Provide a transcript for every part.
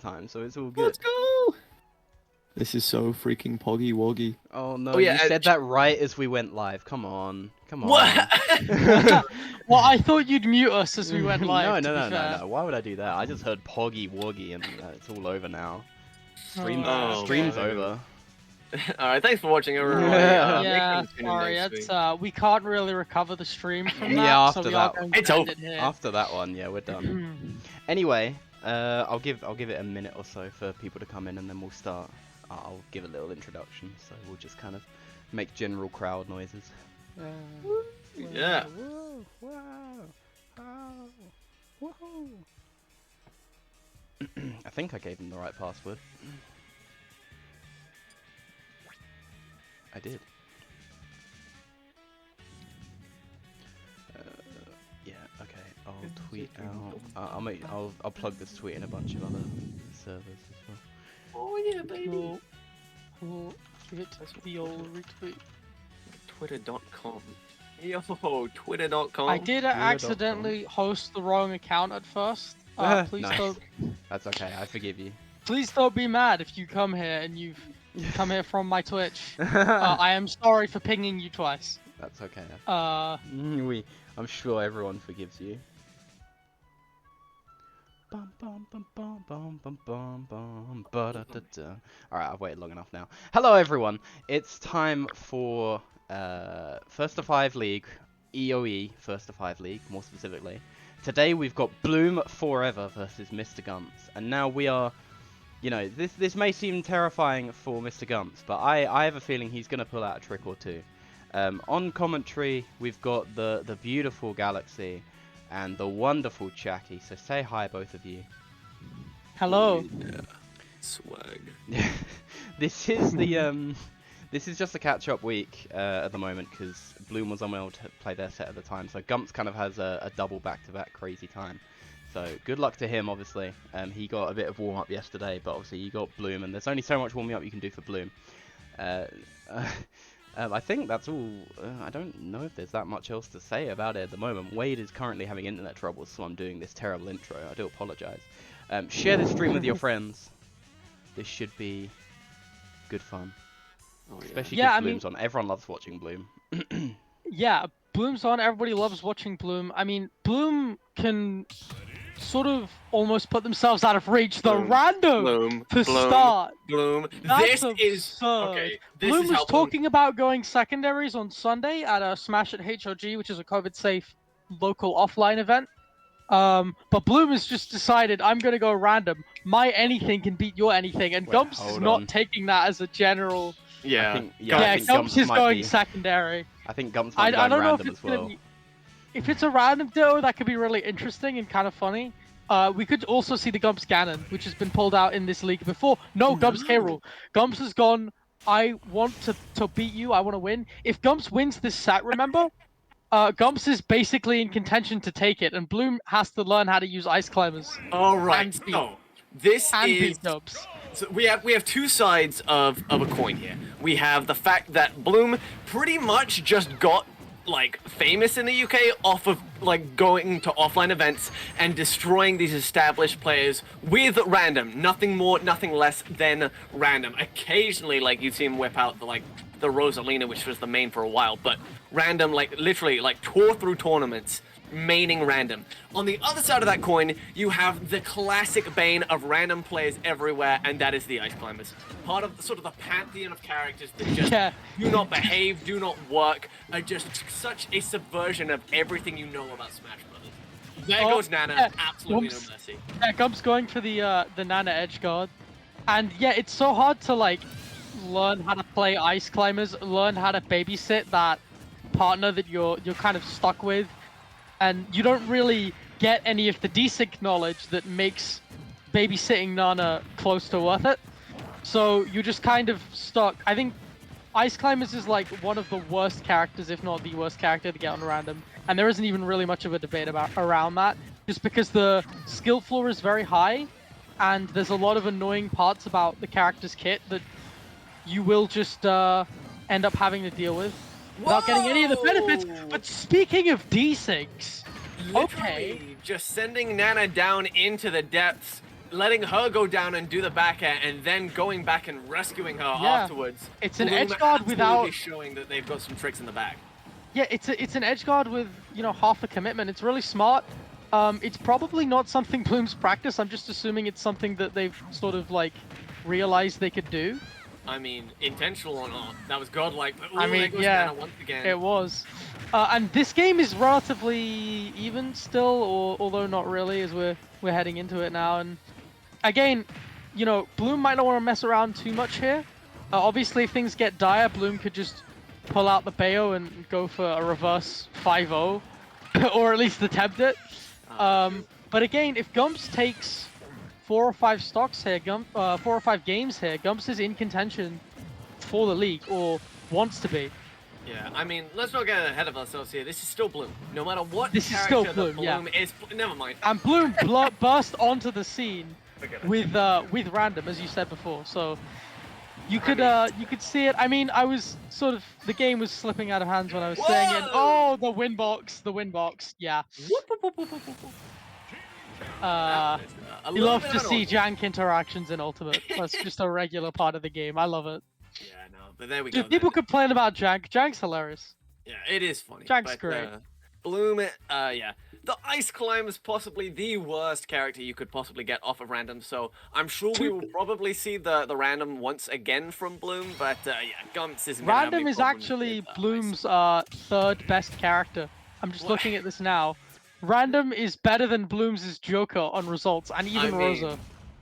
time, so it's all good. Let's go! This is so freaking poggy woggy. Oh no, Oh, yeah, you said that right as we went live. Come on. Come on. What? Well, I thought you'd mute us as we went live. No. Why would I do that? I just heard poggy woggy and it's all over now. Stream's Oh, over. Alright, thanks for watching, everyone. Yeah, make sure to tune in sorry, next it's week. we can't really recover the stream from that. Yeah, so after we are that. going to It's end over. it here. After that one, yeah, we're done. Anyway, I'll give it a minute or so for people to come in, and then we'll start. I'll give a little introduction, so we'll just kind of make general crowd noises. Yeah. I think I gave him the right password. I did. Yeah. Okay. I'll tweet out. I'll plug this tweet in a bunch of other servers as well. Oh yeah, baby. Cool. Give it the old retweet. Twitter.com. Yo, Twitter.com. I did accidentally host the wrong account at first. Please Nice. don't. That's okay. I forgive you. Please don't be mad if you come here and you've come here from my Twitch. I am sorry for pinging you twice. That's okay. Uh, I'm sure everyone forgives you. Bum, bum, bum, bum, bum, bum, bum, bum, ba-da-da-da. Alright, I've waited long enough now. Hello everyone! It's time for First to 5 League, EOE First to 5 League, more specifically. Today we've got Bloom Forever versus Mr. Gumps. And now we are, you know, this may seem terrifying for Mr. Gumps, but I have a feeling he's going to pull out a trick or two. On commentary, we've got the beautiful Galaxy and the wonderful Chucky. So say hi, both of you. hello. Yeah. Swag. This is the this is just a catch-up week at the moment because Bloom was unable to play their set at the time. So Gumps kind of has a double back-to-back crazy time. So good luck to him, obviously. He got a bit of warm-up yesterday, but obviously you got Bloom, and there's only so much warming up you can do for Bloom. I think that's all. I don't know if there's that much else to say about it at the moment. Wade is currently having internet troubles, so I'm doing this terrible intro. I do apologize. Share this stream with your friends. This should be good fun. Oh, yeah. Especially Yeah, because Bloom's on. Everyone loves watching Bloom. Yeah, Bloom's on. Everybody loves watching Bloom. I mean, Bloom can sort of almost put themselves out of reach. The Bloom, random Bloom, to Bloom, start. Bloom. That's This is absurd. okay. This Bloom is was how Bloom- talking about going secondaries on Sunday at a Smash at HOG, which is a COVID-safe local offline event. But Bloom has just decided, I'm gonna go random. My anything can beat your anything, and Wait, Gumps is hold not on. taking that as a general. Yeah. I think, Yeah, I think Gumps is might going be, secondary. I think Gumps might be I going don't know if random it's as well. gonna be. If it's a random duo, that could be really interesting and kind of funny. We could also see the Gumps Ganon, which has been pulled out in this league before. No, Gumps K-Rool. Gumps has gone, I want to beat you, I want to win. If Gumps wins this set, remember, Gumps is basically in contention to take it, and Bloom has to learn how to use Ice Climbers. All right. And beat- So this And is. beat Gumps. So we have two sides of a coin here. We have the fact that Bloom pretty much just got like famous in the UK off of like going to offline events and destroying these established players with random, nothing more, nothing less than random. Occasionally, like you'd see him whip out the Rosalina, which was the main for a while, but random, like literally, like tore through tournaments. Maining random. On the other side of that coin, you have the classic bane of random players everywhere, and that is the Ice Climbers. Part of the, sort of the pantheon of characters that just Yeah. do not behave, do not work, are just such a subversion of everything you know about Smash Brothers. There Oh, goes Nana, yeah, absolutely Gumps. no mercy. Yeah, Gumps going for the Nana edge guard. And yeah, it's so hard to like learn how to play Ice Climbers, learn how to babysit that partner that you're kind of stuck with. And you don't really get any of the desync knowledge that makes babysitting Nana close to worth it. So you're just kind of stuck. I think Ice Climbers is like one of the worst characters, if not the worst character to get on random. And there isn't even really much of a debate around that, just because the skill floor is very high, and there's a lot of annoying parts about the character's kit that you will just end up having to deal with. Without getting any of the benefits. But speaking of desyncs, okay. Literally, just sending Nana down into the depths letting her go down and do the back air, and then going back and rescuing her Yeah. afterwards. It's an Bloom edge guard absolutely without- showing that they've got some tricks in the bag. Yeah, it's an edge guard with, you know, half the commitment. It's really smart. It's probably not something Bloom's practice. I'm just assuming it's something that they've sort of like realized they could do. I mean, intentional or not, that was godlike. But, I ooh, mean, there goes yeah, Nana once again. it was. And this game is relatively even still, or although not really, as we're heading into it now. And again, you know, Bloom might not want to mess around too much here. Obviously, if things get dire, Bloom could just pull out the Bayo and go for a reverse 5-0, or at least attempt it. But again, if Gumps takes 4 or 5 stocks here, 4 or 5 games here, Gumps is in contention for the league, or wants to be. Yeah, I mean, let's not get ahead of ourselves here. This is still Bloom. No matter what This is character still that Bloom, yeah. is, never mind. And Bloom burst onto the scene Forget it. with random, as you said before. So you could see it. I mean, I was sort of, the game was slipping out of hands when I was saying it. Whoa! Oh, the win box, yeah. Whoop, whoop, whoop, whoop, whoop, whoop. Uh, A you little love bit to see unorthodox. jank interactions in Ultimate. That's just a regular part of the game. I love it. Yeah, no, but there we go. Dude, people then. complain about jank. Jank's hilarious. Yeah, it is funny. Jank's but, great. Bloom, yeah. The Ice Climb is possibly the worst character you could possibly get off of random, so I'm sure we will probably see the random once again from Bloom, but yeah, Gumps isn't gonna have Random any is problems actually with, Ice. Bloom's third best character. I'm just What? looking at this now. Random is better than Bloom's Joker on results, and even I mean, Rosa.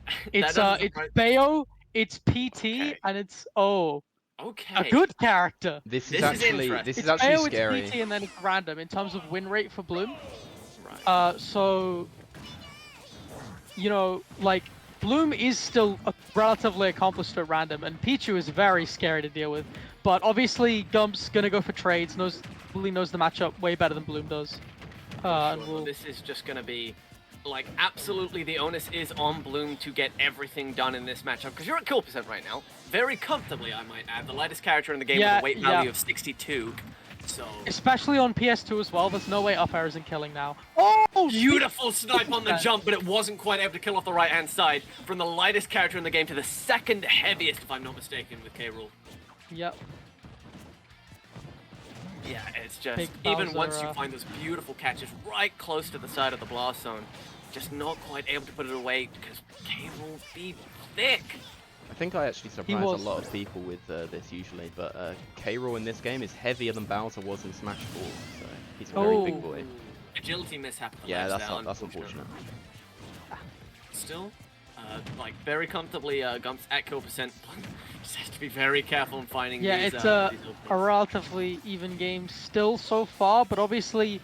that It's doesn't it's surprise- Bayo, it's PT, Okay. and it's a Okay. good character. This is This is actually interesting. this is It's actually Bayo, scary. it's PT, and then it's Random in terms of win rate for Bloom. Right. So, you know, like, Bloom is still relatively accomplished at random, and Pichu is very scary to deal with. But obviously, Gumps gonna go for trades, really knows the matchup way better than Bloom does. And Sure, we'll, this is just gonna be, like, absolutely the onus is on Bloom to get everything done in this matchup, because you're at kill percent right now. Very comfortably, I might add. The lightest character in the game Yeah, with a weight yeah. value of 62. So, especially on PS2 as well, there's no way up air isn't killing now. Oh, beautiful snipe on the Yeah. jump, but it wasn't quite able to kill off the right-hand side. From the lightest character in the game to the second heaviest, if I'm not mistaken, with K-Rool. Yep. Yeah, it's just, Big even Bowser, once you find those beautiful catches right close to the side of the blast zone, just not quite able to put it away because K-Rool be thick. I think I actually surprise was. a lot of people with this usually, but K-Rool in this game is heavier than Bowser was in Smash 4, so he's a very Oh. big boy. Agility mishap. at the Yeah, ledge that's there, that's unfortunate. Still, like very comfortably, Gumps at kill percent. Just has to be very careful in finding Yeah, these. it's these a openings. relatively even game still so far, but obviously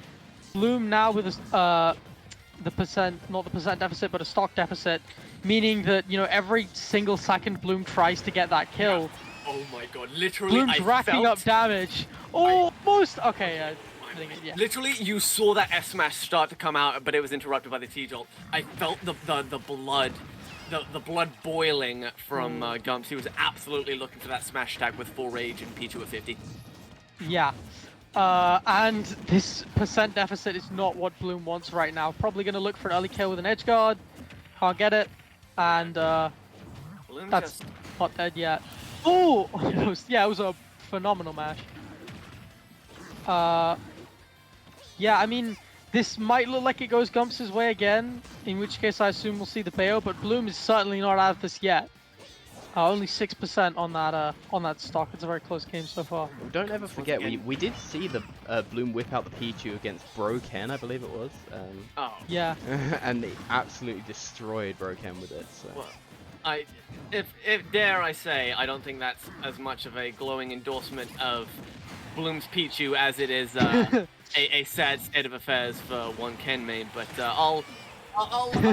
Bloom now with the percent, not the percent deficit, but a stock deficit, meaning that, you know, every single second Bloom tries to get that kill, Oh my god, literally, Bloom's I racking felt, up damage. Almost. Okay, yeah. I think yeah. Literally, you saw that S smash start to come out, but it was interrupted by the T jolt. I felt the blood, the blood boiling from Gumps. He was absolutely looking for that smash tag with full rage and Pichu at 50. Yeah. And this percent deficit is not what Bloom wants right now. Probably going to look for an early kill with an edge guard. Can't get it. And Bloom that's just, not dead yet. Oh! Almost. Yeah, it was a phenomenal match. Yeah, I mean, this might look like it goes Gumps' way again, in which case I assume we'll see the Bayo, but Bloom is certainly not out of this yet. Only 6% on that stock. It's a very close game so far. Don't ever forget, again- we did see the Bloom whip out the Pichu against Broken, I believe it was, oh, Yeah. and they absolutely destroyed Broken with it. So. well, if dare I say, I don't think that's as much of a glowing endorsement of Bloom's Pichu as it is a sad state of affairs for one Ken main, but I'll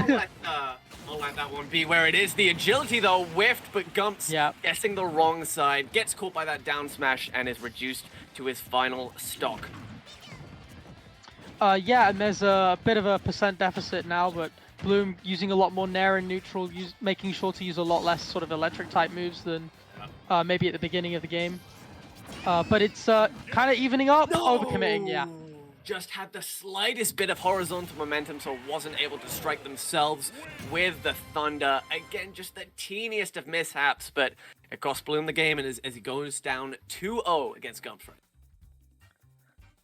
let that one be where it is. The agility though whiffed, but Gumps Yeah. guessing the wrong side, gets caught by that down smash and is reduced to his final stock. Yeah, and there's a bit of a percent deficit now, but Bloom using a lot more Nair and neutral, making sure to use a lot less sort of electric type moves than maybe at the beginning of the game. But it's kind of evening up, overcommitting, yeah. just had the slightest bit of horizontal momentum, so wasn't able to strike themselves with the Thunder. Again, just the teeniest of mishaps, but it cost Bloom the game, and as he goes down 2-0 against Gumps.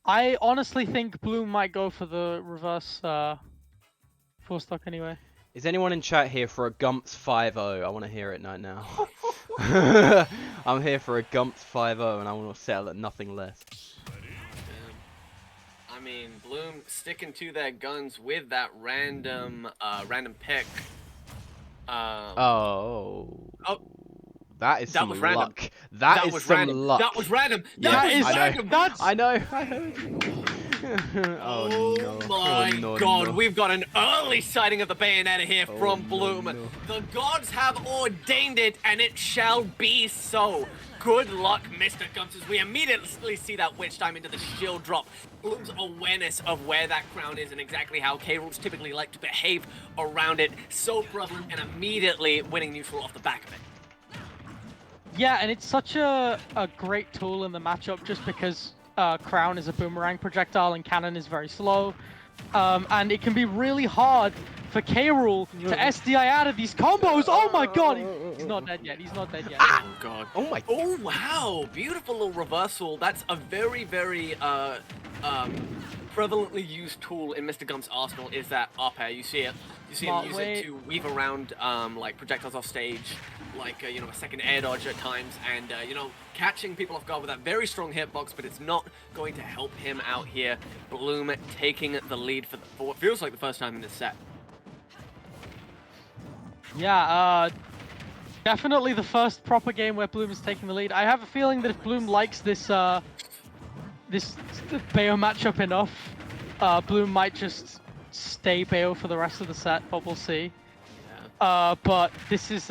I honestly think Bloom might go for the reverse 4-stock anyway. Is anyone in chat here for a Gumps 5-0? I want to hear it right now. I'm here for a Gumps 5-0 and I want to settle at nothing less. I mean, Bloom sticking to their guns with that random pick. Oh. That is some was random. luck. That is some random. luck. That was random. Yeah, That is I know. random. That's I know. I heard. Oh no. My Oh, no, God, no. we've got an early sighting of the Bayonetta here Oh, from no, Bloom. no. The gods have ordained it, and it shall be so. Good luck, Mr. Gumps, as we immediately see that witch time into the shield drop. Bloom's awareness of where that crown is and exactly how K-Rules typically like to behave around it, so prevalent, and immediately winning neutral off the back of it. Yeah, and it's such a great tool in the matchup just because Crown is a boomerang projectile and Cannon is very slow. And it can be really hard for K-Rule to SDI out of these combos. Oh my God, he's not dead yet. He's not dead yet. Oh God. Oh my. Oh wow, beautiful little reversal. That's a very, very prevalently used tool in Mr. Gumps' arsenal is that up air. You see it. You see him Smart use way. it to weave around like projectiles off stage, like you know, a second air dodge at times, and you know, catching people off guard with that very strong hitbox. But it's not going to help him out here. Bloom taking the lead for what feels like the first time in this set. Yeah, definitely the first proper game where Bloom is taking the lead. I have a feeling that if Bloom likes this this Bayo matchup enough, Bloom might just stay Bayo for the rest of the set, but we'll see. But this is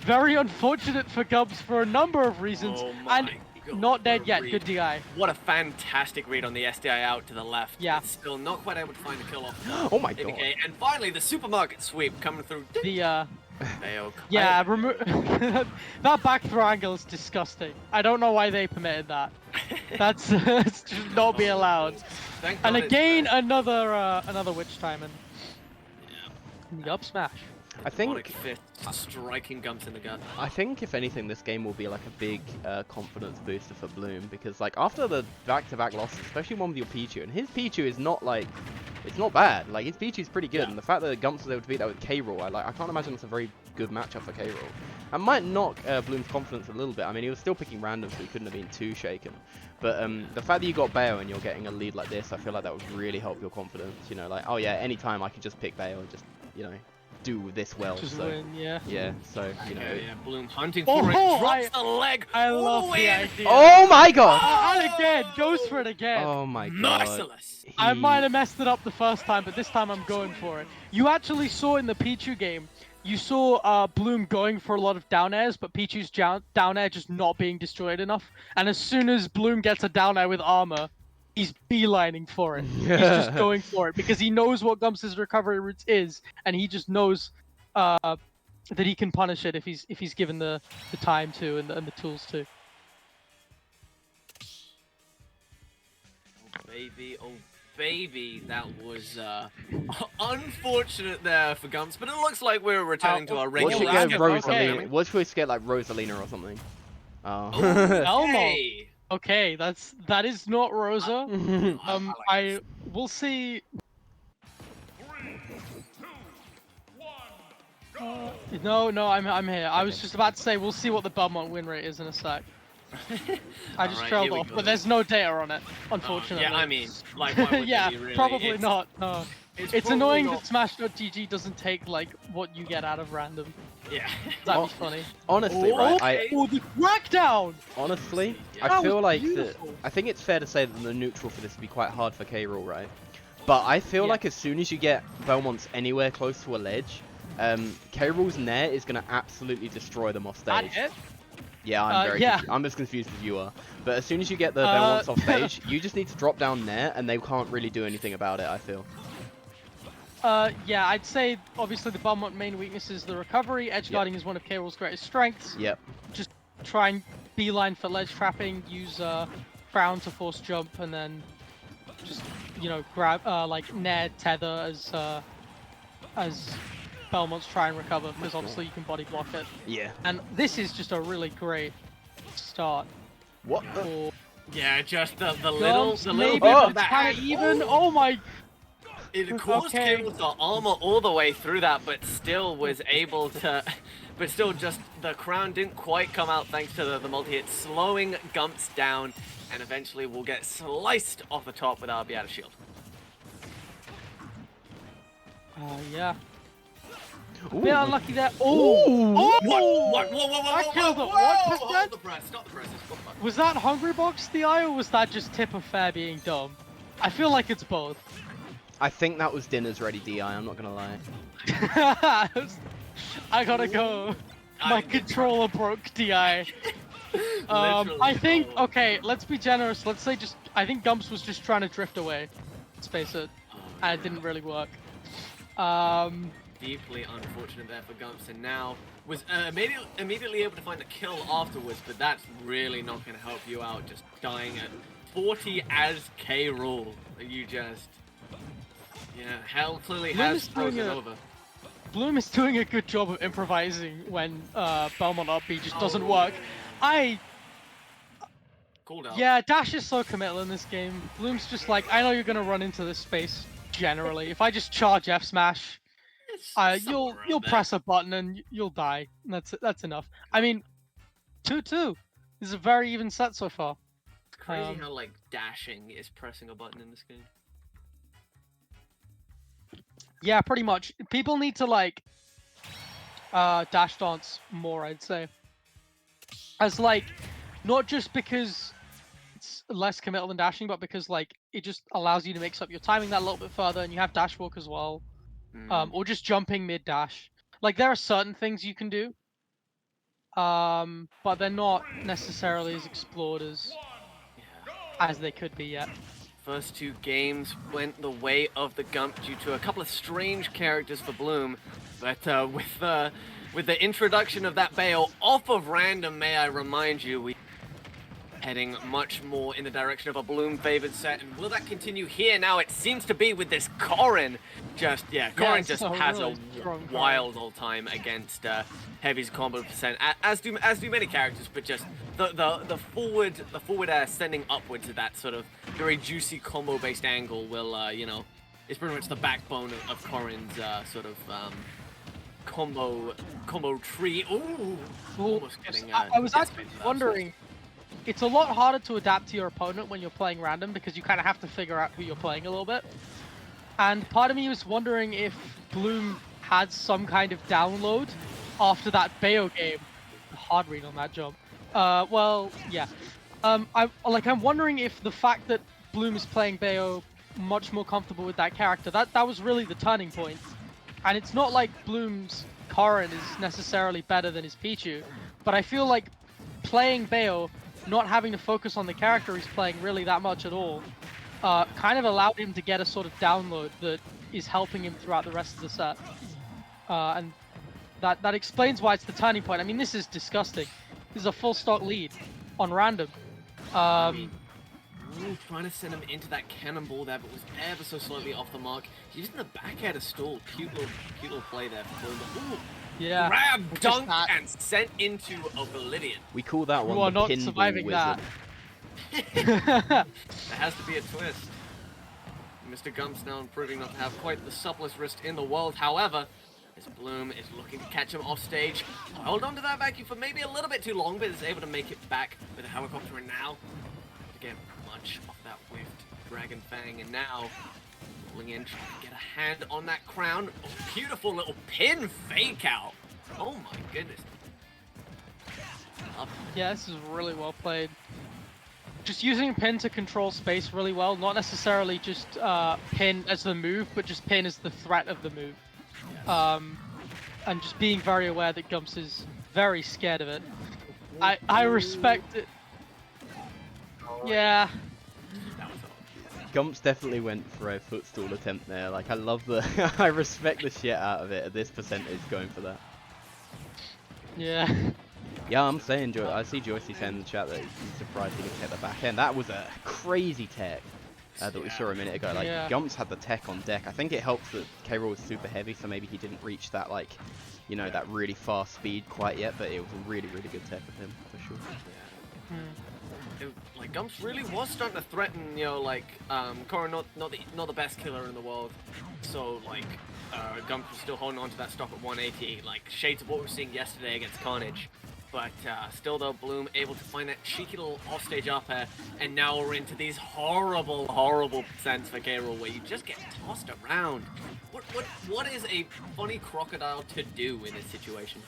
very unfortunate for Gumps for a number of reasons, Oh my and God, not dead what a yet. read. Good DI. What a fantastic read on the SDI out to the left. Yeah. It's still not quite able to find a kill off. Oh my God. ABK. And finally, the supermarket sweep coming through. The Bayo. yeah, that back throw angle is disgusting. I don't know why they permitted that. That's it should not be allowed. Thank And God it's again, there. another witch time and up smash. I think. Demonic fist striking Gumps in the gut. I think if anything, this game will be like a big confidence booster for Bloom because like after the back-to-back losses, especially one with your Pichu, and his Pichu is not like, it's not bad. Like his Pichu is pretty good, and the fact that Gumps was able to beat that with K-Roll, I can't imagine it's a very good matchup for K-Roll. And might knock Bloom's confidence a little bit. I mean, he was still picking random, so he couldn't have been too shaken. But the fact that you got Bayo and you're getting a lead like this, I feel like that would really help your confidence. You know, like, oh yeah, anytime I can just pick Bayo and just, you know, do this well. Just so win, yeah. yeah, so you know. Yeah, Bloom hunting Oh, for it. oh, Drops the leg. I love Ooh, the in. idea. Oh my God! And again, goes for it again. Oh my God! Merciless. I He- might have messed it up the first time, but this time I'm going for it. You actually saw in the Pichu game, you saw Bloom going for a lot of down airs, but Pichu's down air just not being destroyed enough. And as soon as Bloom gets a down air with armor, he's beelining for it. He's just going for it because he knows what Gumps' recovery route is, and he just knows that he can punish it if he's given the time to and the tools to. Oh baby, that was unfortunate there for Gumps, but it looks like we're returning to our What regular. should Well, get that's good. Rosalina? Okay. What should we get like Rosalina or something? Oh. Elmo. Hey. Okay, that is not Rosa. I like We'll see. No, I'm here. I was just about to say we'll see what the Belmont win rate is in a sec. I just Alright, trailed here we off, go. but there's no data on it, unfortunately. Yeah, I mean, like, why would yeah, they be really? probably It's- not. No. It's probably annoying not- that Smash.gg doesn't take like what you get out of random. Yeah. Oh. That'd be funny. Honestly, Oh, right? okay. Oh, the crackdown! Honestly, Yeah. I That feel was like beautiful. I think it's fair to say that the neutral for this would be quite hard for K-Roll, right? But I feel Yeah. like as soon as you get Belmonts anywhere close to a ledge, K-Roll's Nair is going to absolutely destroy them off That stage. hit? Yeah, I'm very yeah. I'm as confused as you are. But as soon as you get the Belmonts off stage, you just need to drop down Nair and they can't really do anything about it, I feel. Yeah, I'd say obviously the Belmont main weakness is the recovery. Edge guarding is one of K-Roll's greatest strengths. Yep. Just try and beeline for ledge trapping, use Crown to force jump, and then just grab like Nair tether as Belmont's try and recover, because obviously you can body block it. Yeah. And this is just a really great start. What? For Yeah, just the little Gumps, the little maybe, bit but of it's back. kind of even. Oh my! It caused Okay. him to armor all the way through that, but still was able to. But still, just the crown didn't quite come out thanks to the multi-hit, slowing Gumps down, and eventually will get sliced off the top with our Beata shield. Yeah. Ooh. Bit unlucky there. Oh! What? Whoa! I killed it. Whoa! What Hold percent? the press. Stop the press. Was that Hungry Box DI, or was that just Tip of Fair being dumb? I feel like it's both. I think that was Dinner's Ready DI, I'm not gonna lie. I gotta go. My controller broke DI. Literally, I think, oh. okay, let's be generous. Let's say I think Gumps was just trying to drift away. Space it. And it didn't really work. Deeply unfortunate there for Gumps, and now was immediately able to find the kill afterwards, but that's really not going to help you out, just dying at 40 as K rule. You just... Yeah, hell clearly has frozen over. Bloom is doing a good job of improvising when Belmont RP just doesn't work. Called out. Yeah, Dash is so committal in this game. Bloom's just like, I know you're gonna run into this space generally. If I just charge F smash, you'll press a button and you'll die. That's enough. I mean, 2-2. This is a very even set so far. It's crazy how like dashing is pressing a button in this game. Yeah, pretty much. People need to like dash dance more, I'd say. As like, not just because it's less committal than dashing, but because like it just allows you to mix up your timing that a little bit further, and you have dash walk as well, or just jumping mid dash. Like there are certain things you can do, but they're not necessarily as explored as they could be yet. First two games went the way of the Gump due to a couple of strange characters for Bloom, but with the introduction of that Bayo off of random, may I remind you, we heading much more in the direction of a Bloom favored set, and will that continue here? Now it seems to be with this Corrin. Corrin just has really a wild old time against Heavy's combo percent, as do many characters, but just the forward sending upwards to that sort of very juicy combo based angle will is pretty much the backbone of Corrin's sort of combo tree. Ooh, almost getting. I was actually wondering. It's a lot harder to adapt to your opponent when you're playing random because you kind of have to figure out who you're playing a little bit. And part of me was wondering if Bloom had some kind of download after that Bayo game. Hard read on that jump. Well, yeah. I'm wondering if the fact that Bloom is playing Bayo much more comfortable with that character, that was really the turning point. And it's not like Bloom's Corrin is necessarily better than his Pichu, but I feel like playing Bayo, not having to focus on the character he's playing really that much at all, kind of allowed him to get a sort of download that is helping him throughout the rest of the set. And that explains why it's the turning point. I mean, this is disgusting. This is a full stock lead on random. Trying to send him into that cannonball there, but was ever so slightly off the mark. Using the back air to stall. Cute little play there for Bloom. Ooh. Yeah. Grab, dunk, and sent into Oblivion. We call that one You are the not pinball surviving wizard. that. There has to be a twist. Mr. Gumps now proving not to have quite the supplest wrist in the world. However, this Bloom is looking to catch him off stage. Hold on to that vacuum for maybe a little bit too long, but is able to make it back with a helicopter. And now, again, much off that whiffed Dragon Fang. And now, rolling in, trying to get a hand on that crown. Oh, beautiful little pin fake out. Oh my goodness. Yeah, this is really well played. Just using pin to control space really well, not necessarily just pin as the move, but just pin as the threat of the move. And just being very aware that Gumps is very scared of it. I respect it. Yeah. Gumps definitely went for a footstool attempt there. Like, I love the... I respect the shit out of it at this percentage going for that. Yeah. Yeah, I'm saying, I see Joycey saying in the chat that he's surprised he didn't hit the back end. That was a crazy tech. that we saw a minute ago. Like, Yeah. Gumps had the tech on deck. I think it helps that K-Rool was super heavy, so maybe he didn't reach that, like, you know, that really fast speed quite yet, but it was a really, really good tech of him, for sure. Like Gumps really was starting to threaten, you know, like Korra not the best killer in the world. So like Gumps was still holding on to that stock at 180, like shades of what we were seeing yesterday against Carnage. But still though, Bloom able to find that cheeky little offstage up air, and now we're into these horrible, horrible percents for K-Rool where you just get tossed around. What is a funny crocodile to do in this situation?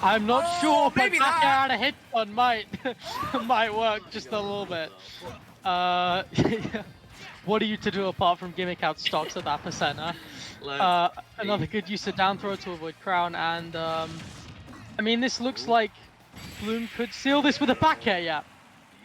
I'm not sure, but maybe back that. out a hit one might might work just a little bit. What are you to do apart from gimmick out stocks at that percent, huh? Another good use of down throw to avoid crown, and I mean, this looks like Bloom could seal this with a back air, yeah.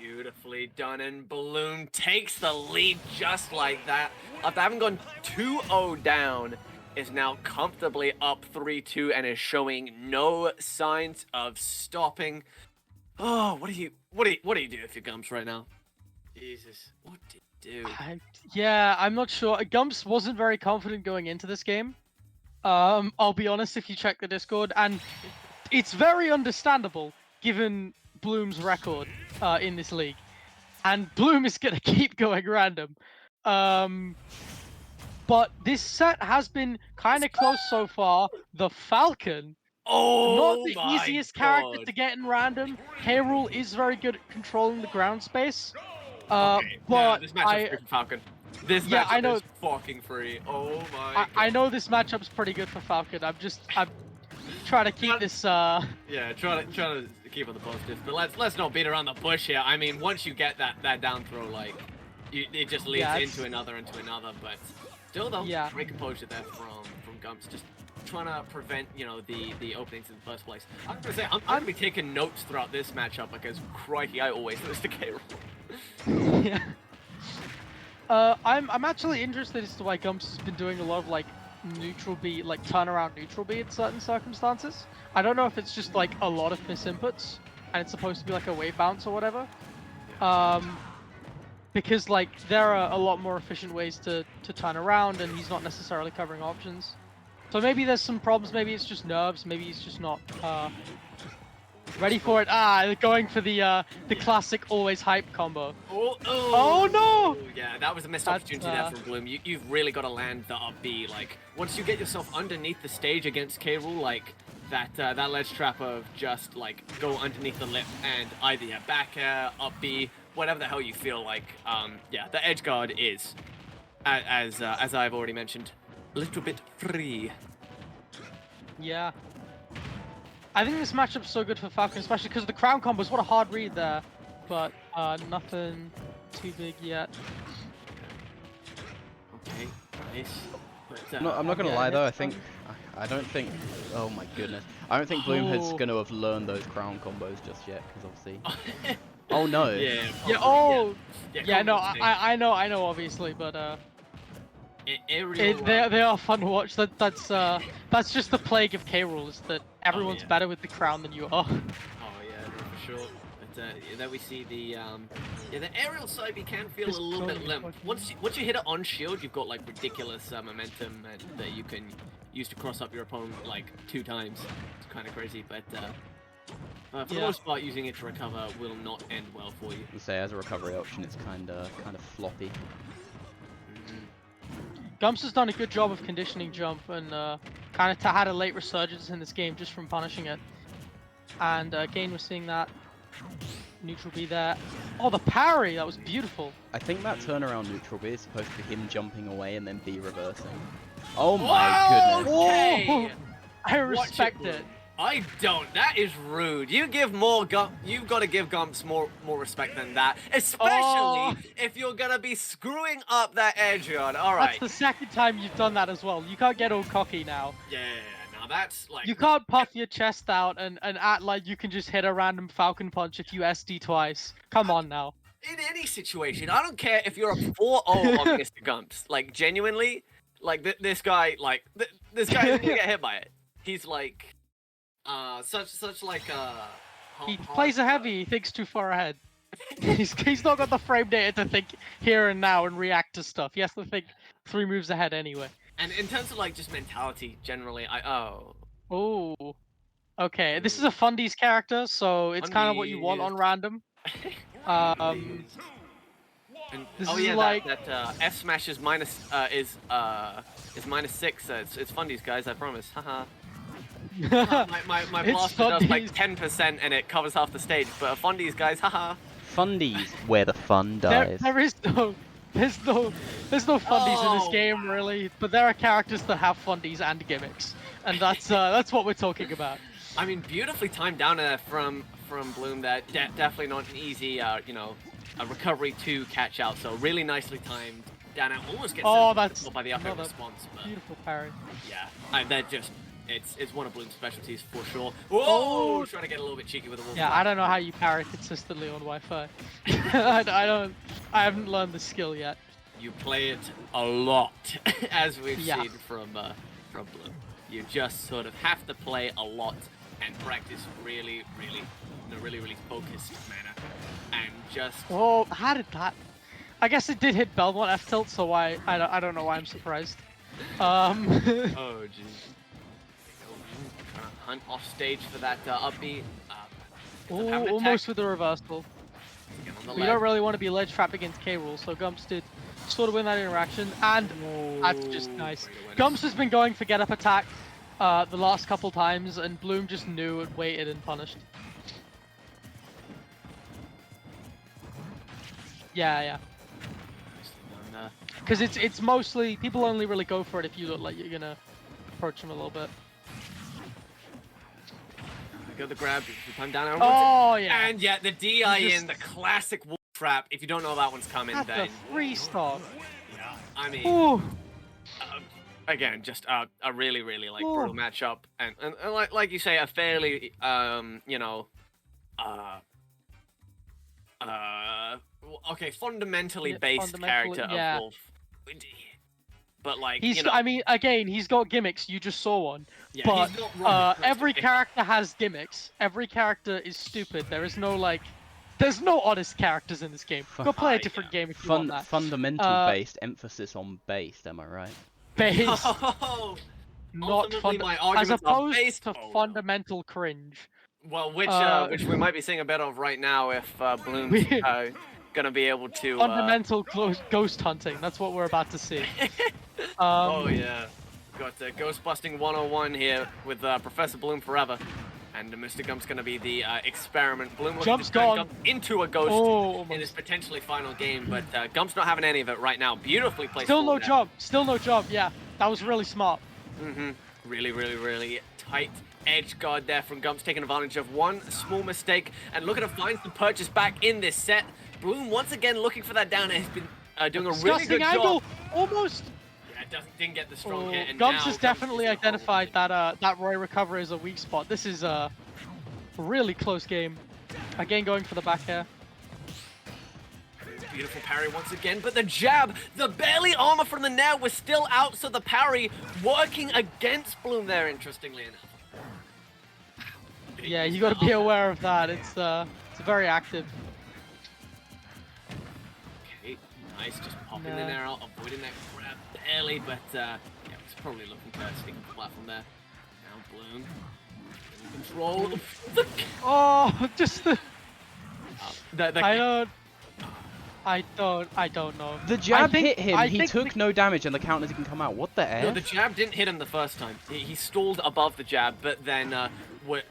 Beautifully done, and Bloom takes the lead just like that. After having gone 2-0 down, is now comfortably up 3-2 and is showing no signs of stopping. Oh, what do you do if you're Gumps right now? Jesus, what do you do? Yeah, I'm not sure. Gumps wasn't very confident going into this game. I'll be honest, if you check the Discord, and it's very understandable given Bloom's record in this league. And Bloom is gonna keep going random. But this set has been kind of close so far. The Falcon, not the my easiest character God. to get in random. K-Rool is very good at controlling the ground space. Okay, But this matchup's free for Falcon. This Yeah, I matchup know. is fucking free. Oh my God. I know this matchup's pretty good for Falcon. I'm trying to keep this. Yeah, try to keep on the positive, but let's not beat around the bush here. I mean, once you get that down throw, like, it just leads into another. But still, though, Yeah. great composure there from Gumps, just trying to prevent, you know, the openings in the first place. I'm gonna say I'm gonna be taking notes throughout this matchup because crikey, I always lose to K-Rool. Yeah. I'm actually interested as to why Gumps has been doing a lot of like neutral B, like turnaround neutral B in certain circumstances. I don't know if it's just like a lot of misinputs and it's supposed to be like a wave bounce or whatever. Because like there are a lot more efficient ways to turn around and he's not necessarily covering options. So maybe there's some problems, maybe it's just nerves, maybe he's just not ready for it. Going for the classic always hype combo. Oh no! Yeah, that was a missed opportunity there from Bloom. You've really got to land the up B. Like, once you get yourself underneath the stage against K-Rool, like, that ledge trap of just, like, go underneath the lip and either back air, up B, whatever the hell you feel like. Yeah, the edge guard is, as I've already mentioned, a little bit free. Yeah. I think this matchup's so good for Falcon, especially because of the crown combos. What a hard read there. But nothing too big yet. Okay, nice. But, No, I'm not gonna lie though. I don't think. Oh my goodness. I don't think Bloom is gonna have learned those crown combos just yet, because obviously. Oh no. Yeah. Yeah. Oh. Yeah. Yeah. No. I know. Obviously, but Aerial, they are fun to watch. That's just the plague of K-Rool, is that everyone's better with the crown than you are. Oh yeah, for sure. But then we see the aerial side. You can feel a little bit limp. Once you hit it on shield, you've got like ridiculous momentum and that you can use to cross up your opponent like 2 times. It's kind of crazy, but for the most part, using it to recover will not end well for you. Say as a recovery option, it's kind of floppy. Gumps has done a good job of conditioning jump and kind of had a late resurgence in this game just from punishing it. And again, we're seeing that neutral B there. Oh, the parry! That was beautiful. I think that turnaround neutral B is supposed to be him jumping away and then B reversing. Oh my goodness. Okay. I respect it. I don't. That is rude. You've got to give Gumps more respect than that, especially if you're gonna be screwing up that edge guard. All right. That's the second time you've done that as well. You can't get all cocky now. Yeah. Now that's like. You can't puff your chest out and act like you can just hit a random Falcon punch if you SD twice. Come on now. In any situation, I don't care if you're a 4-0 on Mr. Gumps. Like genuinely, like this guy isn't gonna get hit by it. He's like. Such like He plays a heavy, he thinks too far ahead. He's not got the frame data to think here and now and react to stuff. He has to think 3 moves ahead anyway. And in terms of like just mentality, generally, Oh. Okay, this is a Fundies character, so it's kind of what you want on random. And, This oh is yeah, like- that F smash is minus is -6. It's Fundies, guys. I promise. Haha. my It's blaster does like Fundies. 10% and it covers half the stage, but Fundies, guys. Haha. Fundies, where the fun dies. There is no, there's no Fundies in this Oh, game really, but there are characters that have Fundies and gimmicks, and that's what we're talking about. I mean, beautifully timed down there from Bloom. That definitely not an easy, you know, a recovery to catch out. So really nicely timed. Down out almost gets Oh, sent that's by the up air another response, but Beautiful parry. yeah, that just it's one of Bloom's specialties for sure. Whoa! Oh. Trying to get a little bit cheeky with the wall. Yeah, I don't know how you parry consistently on Wi-Fi. I haven't learned the skill yet. You play it a lot, as we've Yeah. seen from Bloom. You just sort of have to play a lot and practice really, in a really focused manner, and just. Oh, how did that? I guess it did hit Belmont F tilt, so I don't know why I'm surprised. Oh jeez. Trying to hunt off stage for that upbeat. Oh, Have an almost attack. with the reversal. Again on the We leg. don't really want to be ledge trap against K Rule, so Gumps did sort of win that interaction, and that's just nice. Great awareness. Gumps has been going for get up attack the last couple times, and Bloom just knew and waited and punished. Yeah. Nicely done, Because it's mostly people only really go for it if you look like you're gonna approach them a little bit. Go the grab. If time down arrow. Oh yeah. And yeah, the DI You in the classic wolf trap. If you don't know that one's coming, That's then a free stop. I mean, Ooh. again, just a really like Ooh. brutal matchup, and like you say, a fairly you know, okay, fundamentally Yeah, based fundamentally, character yeah. of Wolf. But like, He's you know, I mean, again, he's got gimmicks. You just saw one. yeah, But he's not wrong. every character has gimmicks. Every character is stupid. There is no like, there's no honest characters in this game. Go play a different game if you want that. Fundamental based, emphasis on based, am I right? Base, Oh, not ultimately, my as arguments are opposed based. to Oh, no. fundamental cringe. Well, which we Uh, might be seeing a bit of right now if Bloom's We- gonna be able to. Fundamental ghost hunting. That's what we're about to see. Oh yeah, got Ghost Busting 101 here with Professor Bloom Forever, and Mr. Gump's gonna be the experiment. Bloom looking Jump's to turn gone. Gump into a ghost Oh, in this almost. potentially final game, but Gump's not having any of it right now. Beautifully placed. Still no forward there. jump. Still no jump. Yeah, that was really smart. Really tight edge guard there from Gumps, taking advantage of one small mistake and looking to find some purchase back in this set. Bloom once again looking for that down air. He's been doing a really Disgusting good angle. job. Almost. Yeah, didn't get the strong Oh, hit. And Gumps now has Gumps definitely is gonna identified hold that Roy recovery as a weak spot. This is a really close game. Again, going for the back air. it. Beautiful parry once again, but the jab, the barely armor from the nair was still out, so the parry working against Bloom there, interestingly enough. Yeah, you got to be aware of that. It's very active. Okay, nice, just popping Nah. in there out, avoiding that grab barely, but yeah, it's probably looking to stick to the platform there. Now Bloom, in control. Oh, just the. The I don't know. The jab think- hit him, I he think took no damage and the counter didn't come out. What the No, F? the jab didn't hit him the first time. He stalled above the jab, but then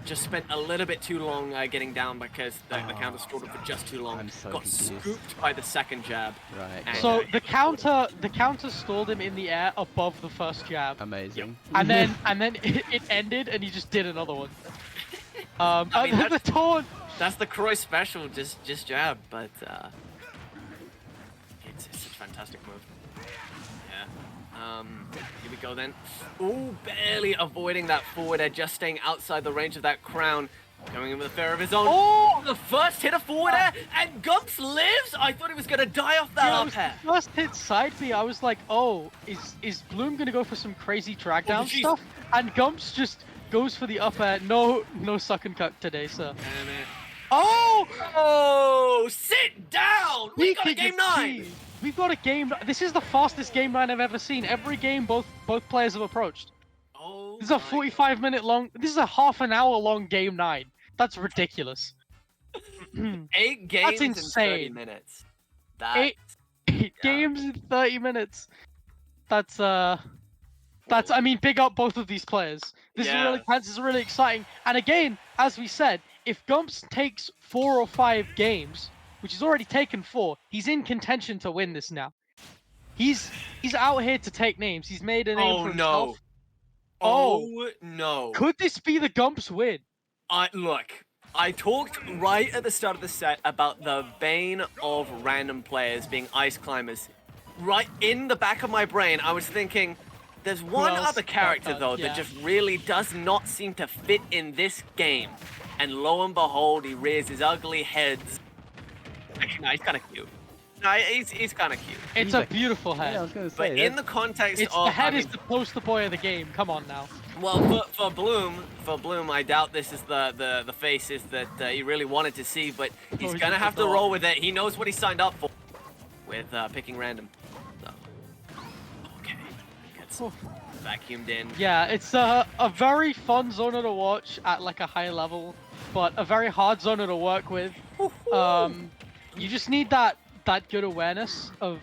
just spent a little bit too long getting down because the counter stalled him for just too long. I'm so Got confused. scooped by the second jab. Right. And, So the counter stalled him in the air above the first jab, Amazing. and then it ended, and he just did another one. I mean, the that's- taunt. That's the Croy special, just jab, but it's a fantastic move. Yeah. Here we go then. Ooh, barely avoiding that forward air, just staying outside the range of that crown. Going in with a fear of his own. Oh! The first hit of forward air, and Gumps lives! I thought he was gonna die off that Yeah, it up was air. the first hit side B. I was like, oh, is Bloom gonna go for some crazy drag down jeez. stuff? And Gumps just goes for the up air. No suck and cuck today, sir. Damn it. Oh! Oh, sit down! We got a Speaking game of 9! tea, we've got a game. This is the fastest game 9 I've ever seen. Every game both players have approached. Oh, This is a my 45-minute long. This is a half an hour long game 9. That's ridiculous. God. 8 games in 30 insane. minutes. That. Eight games in 30 minutes. That's I mean, big up both of these players. This is really exciting. And again, as we said, if Gumps takes 4 or 5 games, which he's already taken 4, he's in contention to win this now. He's out here to take names. He's made a name for himself. Oh no. Could this be the Gumps win? Look, I talked right at the start of the set about the bane of random players being ice climbers. Right in the back of my brain, I was thinking, there's one else? other character Yeah. though that just really does not seem to fit in this game. And lo and behold, he rears his ugly heads. Actually, no, he's kind of cute. No, he's kind of cute. It's a beautiful head. Yeah, I was gonna say. But in the context of The head I is mean, the poster boy of the game. Come on now. well, for Bloom, I doubt this is the faces that he really wanted to see, but he's he's gonna have to the roll with it. He knows what he signed up for with picking random. So, okay, gets vacuumed in. Yeah, it's a very fun zoner to watch at like a high level, but a very hard zoner to work with. You just need that good awareness of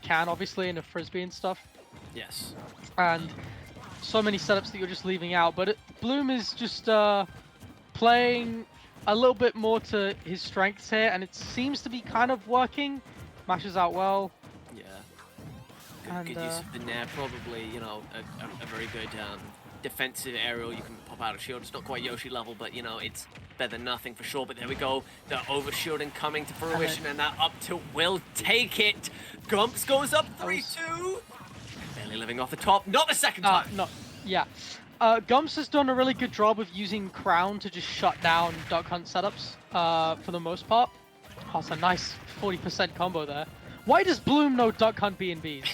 can obviously and of frisbee and stuff, Yes. and so many setups that you're just leaving out. But Bloom is just playing a little bit more to his strengths here, and it seems to be kind of working. Mashes out well. Yeah. And, Good use of the nair, probably, you know, a very good defensive aerial. You can pop out a shield. It's not quite Yoshi level, but, you know, it's better than nothing for sure. But there we go. The overshielding coming to fruition, and that up tilt will take it. Gumps goes up 3-2. Barely living off the top. Not the second time. No, yeah. Gumps has done a really good job of using Crown to just shut down Duck Hunt setups for the most part. Oh, it's a nice 40% combo there. Why does Bloom know Duck Hunt B&Bs?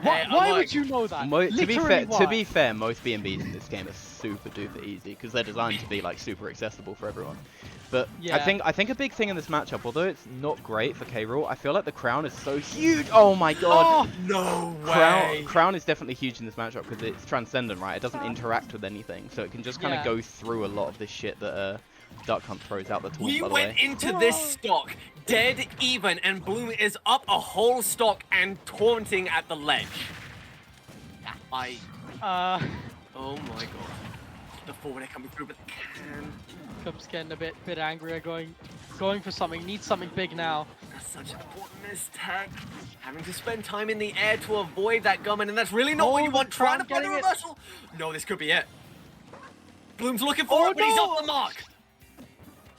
Why would you know that? To be fair, most B&Bs in this game are super duper easy because they're designed to be like super accessible for everyone. But Yeah. I think a big thing in this matchup, although it's not great for K-Rool, I feel like the crown is so huge. Oh my god! No way! Crown is definitely huge in this matchup because it's transcendent, right? It doesn't interact with anything, so it can just kind of go through a lot of this shit that Duck Hunt throws out the tools. We by the went way. into this stock dead even, and Bloom is up a whole stock and taunting at the ledge. Oh my god. The forward air coming through, but can. Gumps getting a bit angrier, going for something. Needs something big now. That's such an important mistake. Having to spend time in the air to avoid that Gummin, and that's really not what you want. Trying to find a reversal. No, this could be it. Bloom's looking for it, but he's off the mark.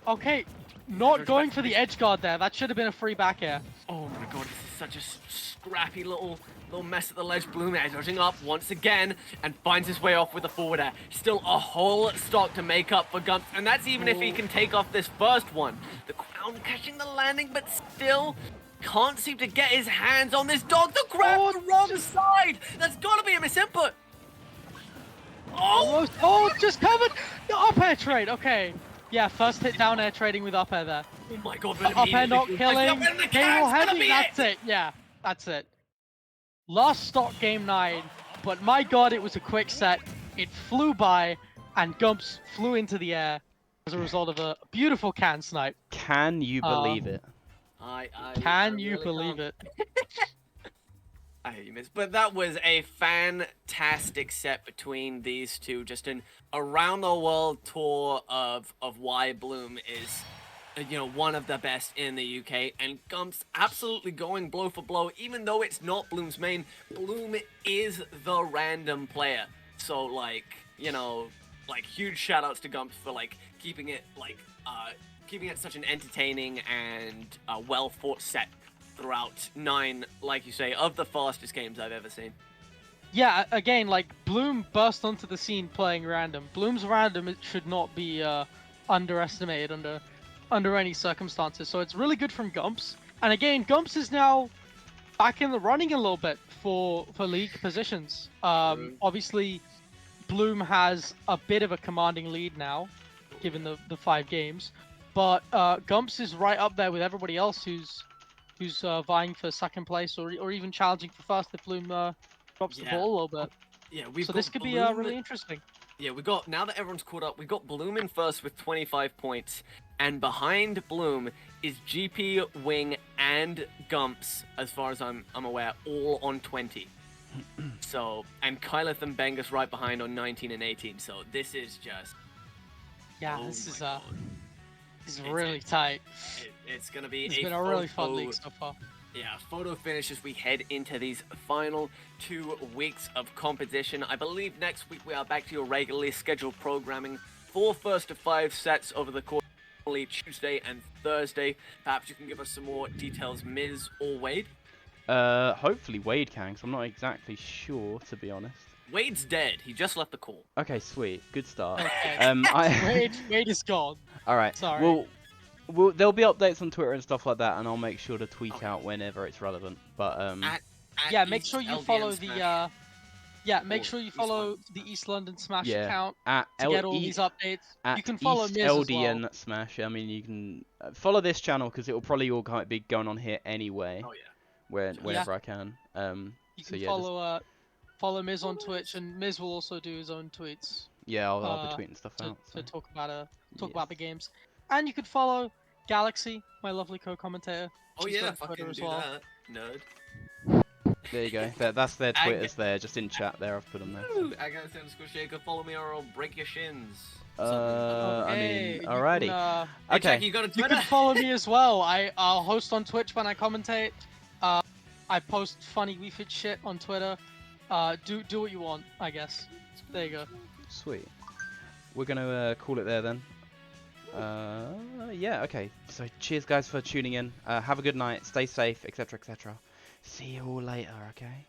Okay, not going for the edge guard there. That should have been a free back air. Oh my god, this is such a scrappy little mess at the ledge. Bloom edging up once again and finds his way off with a forward air. Still a whole stock to make up for Gumps, and that's even if he can take off this first one. The Crown catching the landing, but still can't seem to get his hands on this dog. The grab the wrong side. That's got to be a misinput. Oh, just covered the up air trade. Okay. Yeah, first hit down air trading with up air there. Oh my god, Up air not killing. Cable heavy. That's it. Yeah, that's it. Last stock game 9, but my god, it was a quick set. It flew by, and Gumps flew into the air as a result of a beautiful can snipe. Can you believe it? Can you believe it? I hate you, miss. But that was a fantastic set between these two. Just an around the world tour of why Bloom is, you know, one of the best in the UK, and Gumps absolutely going blow for blow. Even though it's not Bloom's main, Bloom is the random player. So like, you know, like huge shout outs to Gumps for like keeping it such an entertaining and well fought set throughout 9, like you say, of the fastest games I've ever seen. Yeah, again, like Bloom burst onto the scene playing random. Bloom's random should not be underestimated under any circumstances. So it's really good from Gumps. And again, Gumps is now back in the running a little bit for league positions. Obviously, Bloom has a bit of a commanding lead now, given the 5 games. but Gumps is right up there with everybody else who's vying for second place or even challenging for first if Bloom drops the Yeah. ball a little bit. Yeah, we've So got this could be Bloom- really interesting. Yeah, we got, now that everyone's caught up, we got Bloom in first with 25 points, and behind Bloom is GP, Wing, and Gumps, as far as I'm aware, all on 20. So, and Kyleth and Bengus right behind on 19 and 18. So this is just, Yeah, oh this my God. is It's- really tight. It's gonna be It's a been a really fun photo- league so far. Yeah, photo finish as we head into these final 2 weeks of competition. I believe next week we are back to your regularly scheduled programming for first to 5 sets over the course of only Tuesday and Thursday. Perhaps you can give us some more details, Ms. or Wade. Hopefully Wade can, 'cause I'm not exactly sure, to be honest. Wade's dead. He just left the call. Okay, sweet. Good start. Okay. Wade is gone. All right. Sorry. Well, there'll be updates on Twitter and stuff like that, and I'll make sure to tweet Okay. out whenever it's relevant. But At Yeah, make East sure you LDN follow Smash. make Or sure you East follow London. the East London Smash Yeah. account at to get all these updates. at You can follow East Miz as LDN well. Smash. I mean, you can follow this channel because it will probably all be going on here anyway. Oh yeah. Whenever I can. You So can yeah, follow Miz on Twitch, and Miz will also do his own tweets yeah, I'll be tweeting stuff to, out. So. to talk about Yeah. about the games. And you could follow Galaxy, my lovely co-commentator. Oh She's yeah, got Twitter fucking as do well. that, nerd. There you go. That's their I Twitters there, just in chat there. I've put them there. Woo! _shaker, follow me or I'll break your shins. I Okay, mean, you alrighty. can, Hey, Okay. Jackie, you got a You Twitter? can follow me as well. I'll host on Twitch when I commentate. I post funny Wii Fit shit on Twitter. Do what you want, I guess. There you go. Sweet. We're gonna call it there then. Yeah, okay. So cheers guys for tuning in. Have a good night, stay safe, etc, etc. See you all later, okay?